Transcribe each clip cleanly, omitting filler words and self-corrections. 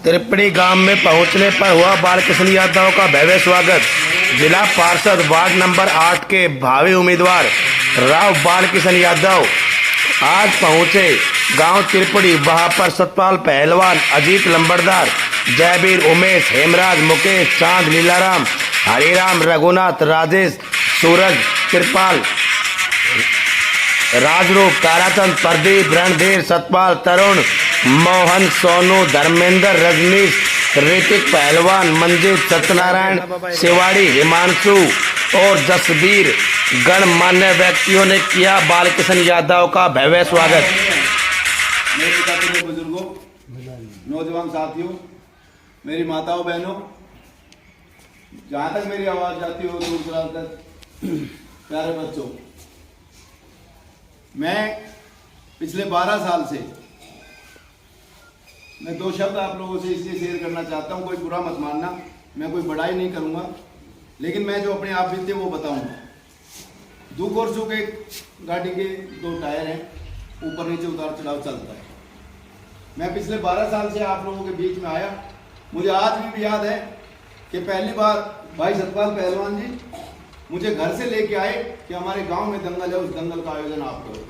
त्रिपड़ी गांव में पहुंचने पर हुआ बालकृष्ण यादव का भव्य स्वागत। जिला पार्षद वार्ड नंबर 8 के भावी उम्मीदवार राव बालकृष्ण यादव आज पहुंचे गांव त्रिपड़ी। वहां पर सतपाल पहलवान, अजीत लंबरदार, जयवीर, उमेश, हेमराज, मुकेश, चांद, लीलाराम, हरिराम, रघुनाथ, राजेश, सूरज, कृपाल, राजरूप, ताराचंद, प्रदीप, रणधीर, सतपाल, तरुण, मोहन, सोनू, धर्मेंद्र, रजनीश, ऋतिक, पहलवान, मंजीत, सत्यनारायण, शिवाड़ी, हिमांशु और जसवीर गणमान्य व्यक्तियों ने किया बालकृष्ण यादव का भव्य स्वागत। मेरे बुजुर्गों, नौजवान साथियों, मेरी माताओं बहनों, जहाँ तक मेरी आवाज जाती हो दूर दराज तक, प्यारे बच्चों, मैं पिछले 12 साल से मैं 2 शब्द आप लोगों से इसलिए शेयर करना चाहता हूँ। कोई बुरा मत मानना, मैं कोई बड़ाई नहीं करूँगा, लेकिन मैं जो अपने आप बीते वो बताऊँगा। दुख और सुख एक गाड़ी के 2 टायर हैं, ऊपर नीचे उतार चढ़ाव चलता है। मैं पिछले 12 साल से आप लोगों के बीच में आया। मुझे आज भी याद है कि पहली बार भाई सतपाल पहलवान जी मुझे घर से लेके आए कि हमारे गांव में दंगल है, उस दंगल का आयोजन आप करो।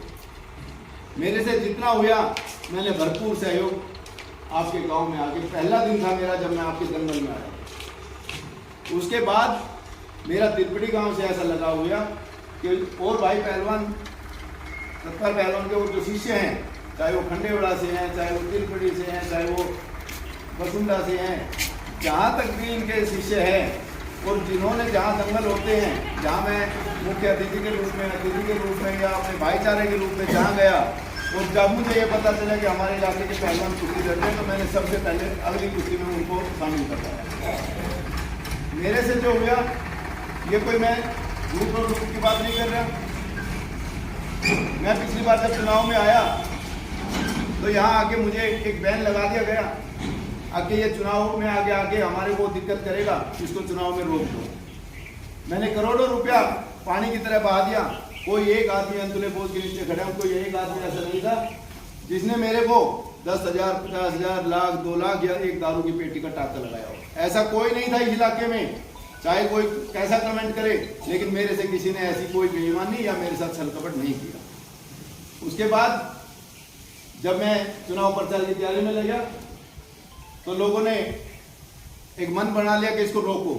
मेरे से जितना हुआ मैंने भरपूर सहयोग आपके गांव में आके, पहला दिन था मेरा जब मैं आपके दंगल में आया। उसके बाद मेरा त्रिपड़ी गांव से ऐसा लगा हुआ कि और भाई पहलवान सतपाल पहलवान के वो जो शिष्य हैं, चाहे वो खंडेवड़ा से हैं, चाहे वो त्रिपड़ी से हैं, चाहे वो बसुंडा से हैं, जहाँ तक भी इनके शिष्य हैं और जिन्होंने जहाँ दंगल होते हैं, जहाँ मैं मुख्य अतिथि के रूप में या अपने भाईचारे के रूप में जहाँ गया, और जब मुझे ये पता चला कि हमारे इलाके के पहलवान कुश्ती लड़ते हैं, तो मैंने सबसे पहले अगली कुश्ती में उनको शामिल करवाया। मेरे से जो हुआ, ये कोई मैं झूठ और झूठ की बात नहीं कर रहा। मैं पिछली बार जब चुनाव में आया तो यहाँ आके मुझे एक बैन लगा दिया गया, आके ये चुनाव में आगे हमारे को दिक्कत करेगा, इसको चुनाव में रोक दो। मैंने करोड़ों रुपया पानी की तरह बहा दिया। कोई एक आदमी अंतुले बोझ के नीचे खड़ा, कोई एक आदमी ऐसा नहीं था जिसने मेरे को 10,000, 50,000, लाख, 2 लाख या एक दारू की पेटी का टाका लगाया हो। ऐसा कोई नहीं था इस इलाके में, चाहे कोई कैसा कमेंट करे, लेकिन मेरे से किसी ने ऐसी कोई बेईमानी या मेरे साथ छल कपट नहीं किया। उसके बाद जब मैं चुनाव प्रचार की तैयारी में लगा तो लोगों ने एक मन बना लिया कि इसको रोको।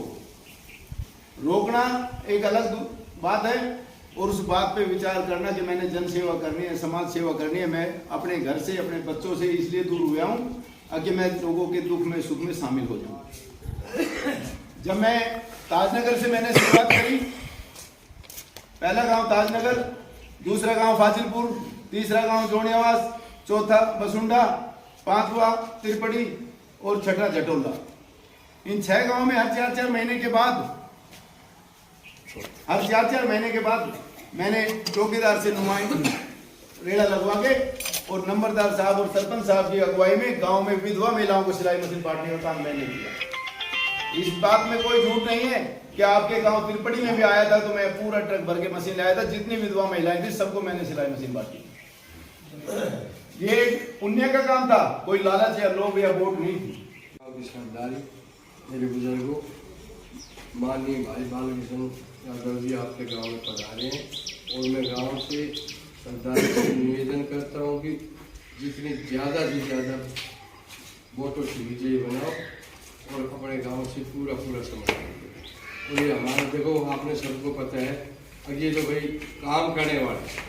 रोकना एक अलग बात है, और उस बात पे विचार करना कि मैंने जन सेवा करनी है, समाज सेवा करनी है। मैं अपने घर से, अपने बच्चों से इसलिए दूर हुआ हूँ कि मैं लोगों के दुख में सुख में शामिल हो जाऊँ। जब मैं ताजनगर से मैंने शुरुआत करी, पहला गांव ताजनगर, दूसरा गांव फाजिलपुर, तीसरा गांव जोड़ियावास, चौथा बसुंडा, 5वां त्रिपड़ी और 6ठा जटोला। इन 6 गांव में हर 4-4 महीने के बाद मैंने चौकीदार से नुमाइंदा रेड़ा लगवा के और नंबरदार साहब और सरपंच साहब की अगुवाई में गांव में विधवा महिलाओं को सिलाई मशीन बांटने का काम मैंने किया। इस बात में कोई झूठ नहीं है कि आपके गांव त्रिपड़ी में भी आया था तो मैं पूरा ट्रक भर के मशीन लाया था। जितनी विधवा महिलाएं थी सबको मैंने सिलाई मशीन बांटी। ये पुण्य का काम था, कोई लालच या लोभ या वोट नहीं थी। मेरे बुजुर्गों, माननीय भाई बालकृष्ण यादव जी आपके गांव में पधारे हैं, और मैं गांव से सरदार से निवेदन करता हूं कि जितनी ज़्यादा से ज़्यादा वोटों से विजयी बनाओ और अपने गांव से पूरा समर्थन करो। और ये हमारा, देखो आपने सबको पता है, अब ये तो भाई काम करने वाले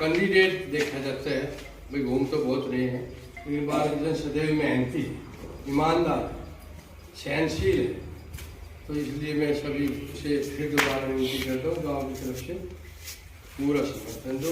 कैंडिडेट देखा जाता है, भाई घूम तो बहुत रहे हैं, लेकिन बालकृष्ण सदैव मेहनती, ईमानदार, सहनशील है। तो इसलिए मैं सभी से फिर दोबारा विनती करता हूँ, गाँव की तरफ से पूरा समर्थन दो।